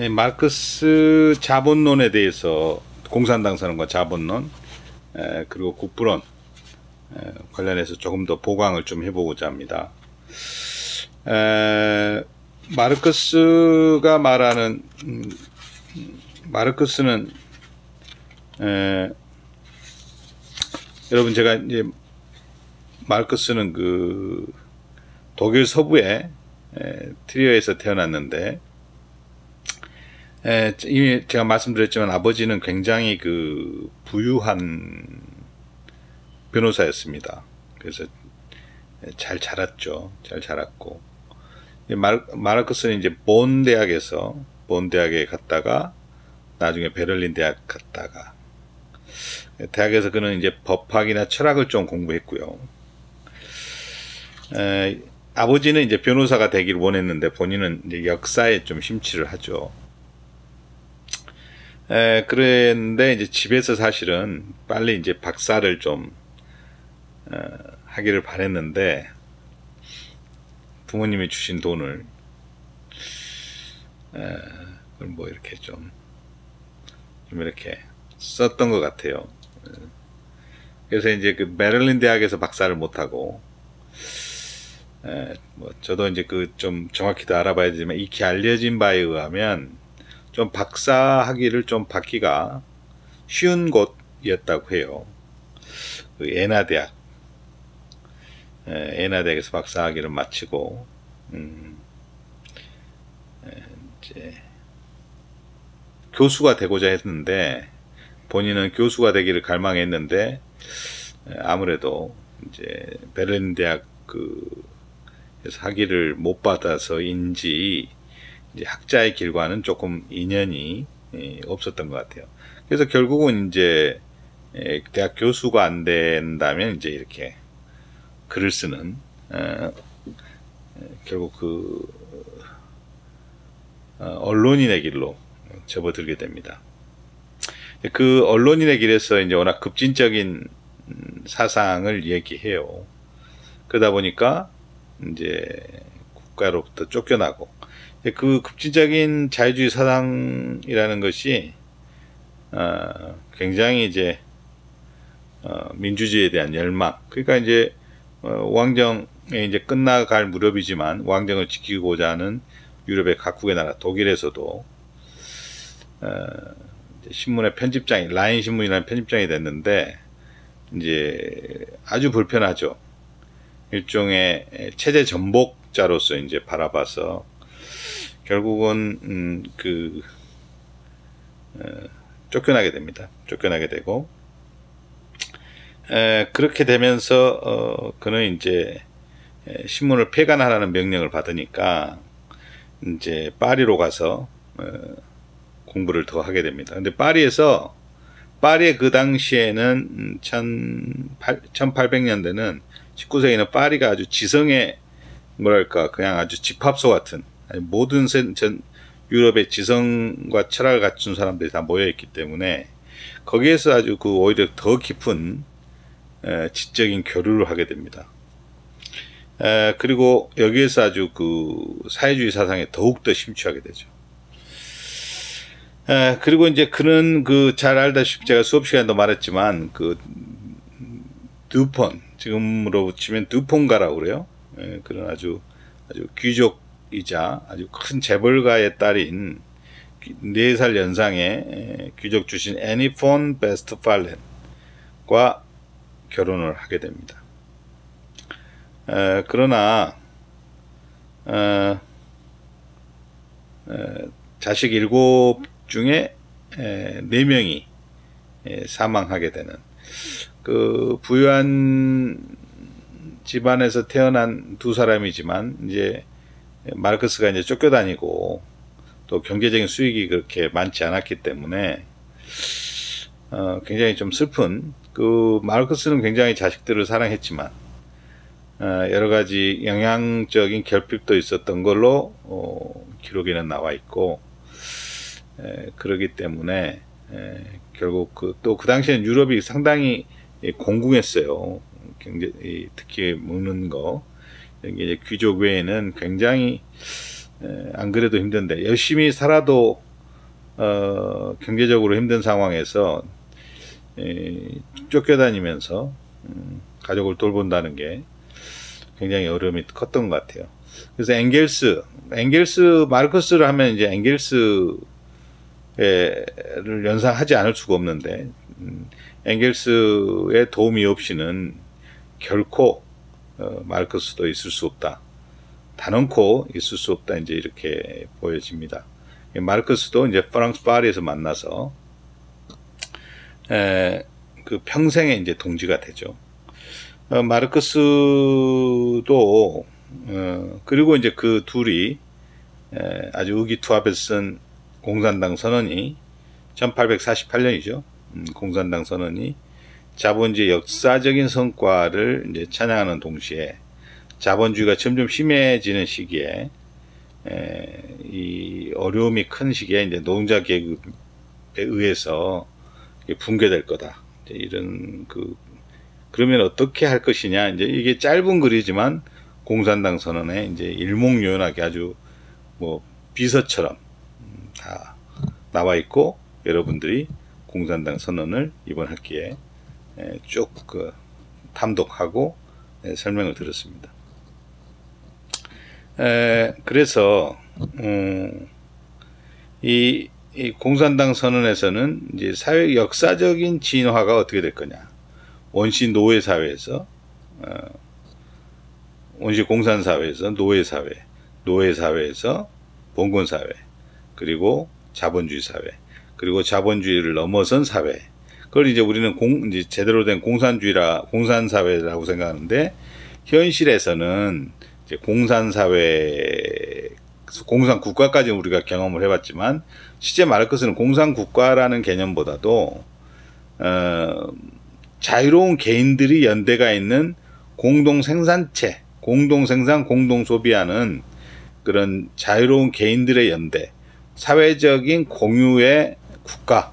마르크스 자본론에 대해서 공산당 선언과 자본론 그리고 국부론 관련해서 조금 더 보강을 좀 해보고자 합니다. 마르크스가 말하는 마르크스는 여러분 제가 이제 마르크스는 그 독일 서부의 트리어에서 태어났는데 이미 제가 말씀드렸지만 아버지는 굉장히 그 부유한 변호사였습니다. 그래서 잘 자랐죠. 잘 자랐고 마르크스는 이제 본 대학에 갔다가 나중에 베를린 대학 갔다가 대학에서 그는 이제 법학이나 철학을 좀 공부했고요. 아버지는 이제 변호사가 되기를 원했는데 본인은 이제 역사에 좀 심취를 하죠. 그랬는데 이제 집에서 사실은 빨리 이제 박사를 좀 하기를 바랬는데 부모님이 주신 돈을 그걸 뭐 이렇게 좀 이렇게 썼던 것 같아요. 그래서 이제 그 베를린 대학에서 박사를 못하고 뭐 저도 이제 그 좀 정확히도 알아봐야 되지만 익히 알려진 바에 의하면 좀 박사 학위를 좀 받기가 쉬운 곳이었다고 해요. 그 에나 대학에서 박사 학위를 마치고 이제 교수가 되고자 했는데 본인은 교수가 되기를 갈망했는데 아무래도 이제 베를린 대학 그에서 학위를 못 받아서인지 이제 학자의 길과는 조금 인연이 없었던 것 같아요. 그래서 결국은 이제 대학 교수가 안 된다면 이제 이렇게 글을 쓰는 결국 그 언론인의 길로 접어들게 됩니다. 그 언론인의 길에서 이제 워낙 급진적인 사상을 얘기해요. 그러다 보니까 이제 국가로부터 쫓겨나고 그 급진적인 자유주의 사상이라는 것이 굉장히 이제 민주주의에 대한 열망, 그러니까 이제 왕정에 이제 끝나갈 무렵이지만 왕정을 지키고자 하는 유럽의 각국의 나라 독일에서도 신문의 편집장이 라인 신문이라는 편집장이 됐는데 이제 아주 불편하죠. 일종의 체제 전복자로서 이제 바라봐서 결국은 쫓겨나게 됩니다. 쫓겨나게 되고 그렇게 되면서 그는 이제 신문을 폐간하라는 명령을 받으니까 이제 파리로 가서 공부를 더 하게 됩니다. 근데 파리에 그 당시에는 1800년대는 19세기는 파리가 아주 지성의 뭐랄까 그냥 아주 집합소 같은 모든 전 유럽의 지성과 철학을 갖춘 사람들이 다 모여 있기 때문에 거기에서 아주 그 오히려 더 깊은 지적인 교류를 하게 됩니다. 그리고 여기에서 아주 그 사회주의 사상에 더욱더 심취하게 되죠. 그리고 이제 그는 그 잘 알다시피 제가 수업 시간에도 말했지만 그 두폰, 지금으로 치면 두폰가라고 그래요. 그런 아주 귀족이자 아주 큰 재벌가의 딸인 4살 연상의 귀족 출신 애니 폰 베스트팔렌과 결혼을 하게 됩니다. 그러나 자식 7 중에 4명이 사망하게 되는 그 부유한 집안에서 태어난 두 사람이지만 이제 마르크스가 이제 쫓겨다니고 또 경제적인 수익이 그렇게 많지 않았기 때문에 굉장히 좀 슬픈 그 마르크스는 굉장히 자식들을 사랑했지만 여러 가지 영향적인 결핍도 있었던 걸로 기록에는 나와 있고 그러기 때문에 결국 또 그 당시에는 유럽이 상당히 공궁했어요. 특히 먹는 거 이제 귀족 외에는 굉장히 안 그래도 힘든데 열심히 살아도 경제적으로 힘든 상황에서 쫓겨다니면서 가족을 돌본다는 게 굉장히 어려움이 컸던 것 같아요. 그래서 마르크스를 하면 이제 엥겔스를 연상하지 않을 수가 없는데, 엥겔스의 도움이 없이는 결코 마르크스도 있을 수 없다. 단언코 있을 수 없다. 이제 이렇게 보여집니다. 마르크스도 이제 프랑스 파리에서 만나서 그 평생의 이제 동지가 되죠. 마르크스도 그리고 이제 그 둘이 아주 의기투합해서 쓴 공산당 선언이 1848년이죠. 공산당 선언이 자본주의 역사적인 성과를 이제 찬양하는 동시에 자본주의가 점점 심해지는 시기에 이 어려움이 큰 시기에 이제 노동자 계급에 의해서 붕괴될 거다. 이제 이런 그러면 어떻게 할 것이냐. 이제 이게 짧은 글이지만 공산당 선언에 이제 일목요연하게 아주 뭐 비서처럼 다 나와 있고, 여러분들이 공산당 선언을 이번 학기에 쭉 탐독하고 설명을 들었습니다. 그래서 이 공산당 선언에서는 이제 사회 역사적인 진화가 어떻게 될 거냐. 원시 노예 사회에서 원시 공산 사회에서 노예 사회, 노예 사회에서 봉건 사회, 그리고 자본주의 사회, 그리고 자본주의를 넘어선 사회. 그걸 이제 우리는 이제 제대로 된 공산 사회라고 생각하는데, 현실에서는 이제 공산 사회, 공산 국가까지 우리가 경험을 해봤지만, 실제 마르크스는 공산 국가라는 개념보다도 자유로운 개인들이 연대가 있는 공동 생산체, 공동 생산, 공동 소비하는 그런 자유로운 개인들의 연대, 사회적인 공유의 국가,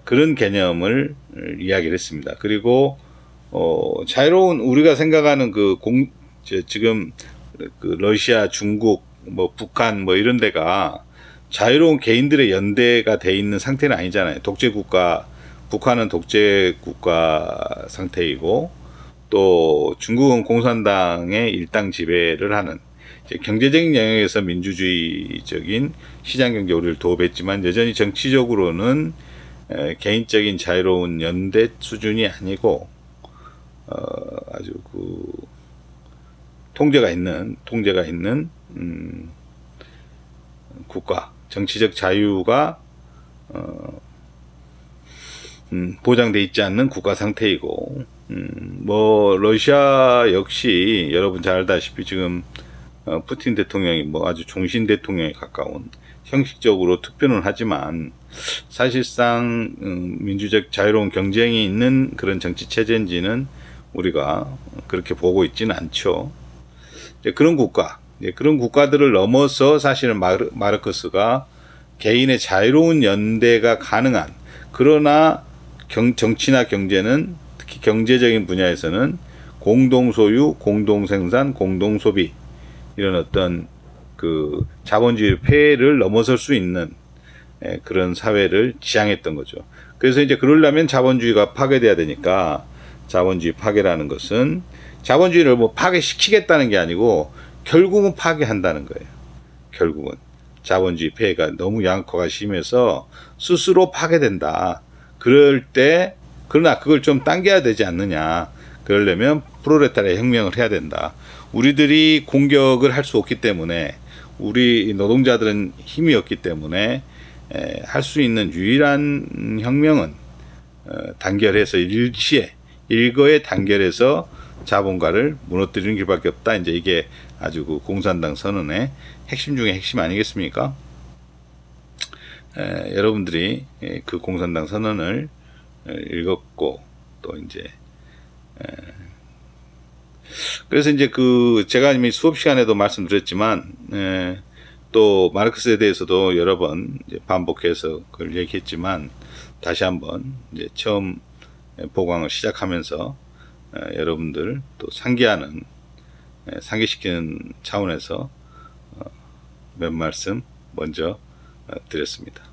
그런 개념을 이야기를 했습니다. 그리고 자유로운 우리가 생각하는 지금 러시아, 중국, 뭐 북한 뭐 이런 데가 자유로운 개인들의 연대가 돼 있는 상태는 아니잖아요. 독재국가, 북한은 독재국가 상태이고, 또 중국은 공산당의 일당 지배를 하는, 이제 경제적인 영역에서 민주주의적인 시장경제 우리를 도입했지만, 여전히 정치적으로는 개인적인 자유로운 연대 수준이 아니고 아주 통제가 있는 국가, 정치적 자유가 보장돼 있지 않는 국가 상태이고, 뭐 러시아 역시 여러분 잘 알다시피 지금 푸틴 대통령이 뭐 아주 종신 대통령에 가까운, 형식적으로 투표는 하지만 사실상 민주적 자유로운 경쟁이 있는 그런 정치 체제인지는 우리가 그렇게 보고 있지는 않죠. 그런 국가들을 넘어서 사실은 마르크스가 개인의 자유로운 연대가 가능한, 그러나 정치나 경제는, 특히 경제적인 분야에서는 공동소유, 공동생산, 공동소비, 이런 어떤 자본주의 폐해를 넘어설 수 있는 그런 사회를 지향했던 거죠. 그래서 이제 그러려면 자본주의가 파괴돼야 되니까, 자본주의 파괴라는 것은 자본주의를 뭐 파괴시키겠다는 게 아니고 결국은 파괴한다는 거예요. 결국은 자본주의 폐해가 너무 양극화가 심해서 스스로 파괴된다. 그럴 때, 그러나 그걸 좀 당겨야 되지 않느냐. 그러려면 프롤레타리아 혁명을 해야 된다. 우리들이 공격을 할 수 없기 때문에, 우리 노동자들은 힘이 없기 때문에 할 수 있는 유일한 혁명은 단결해서 일거에 단결해서 자본가를 무너뜨리는 길밖에 없다. 이제 이게 아주 공산당 선언의 핵심 중에 핵심 아니겠습니까? 여러분들이 그 공산당 선언을 읽었고, 또 이제 그래서 이제 제가 이미 수업 시간에도 말씀드렸지만, 또 마르크스에 대해서도 여러 번 이제 반복해서 그걸 얘기했지만, 다시 한번 이제 처음 보강을 시작하면서 여러분들 또 상기시키는 차원에서 몇 말씀 먼저 드렸습니다.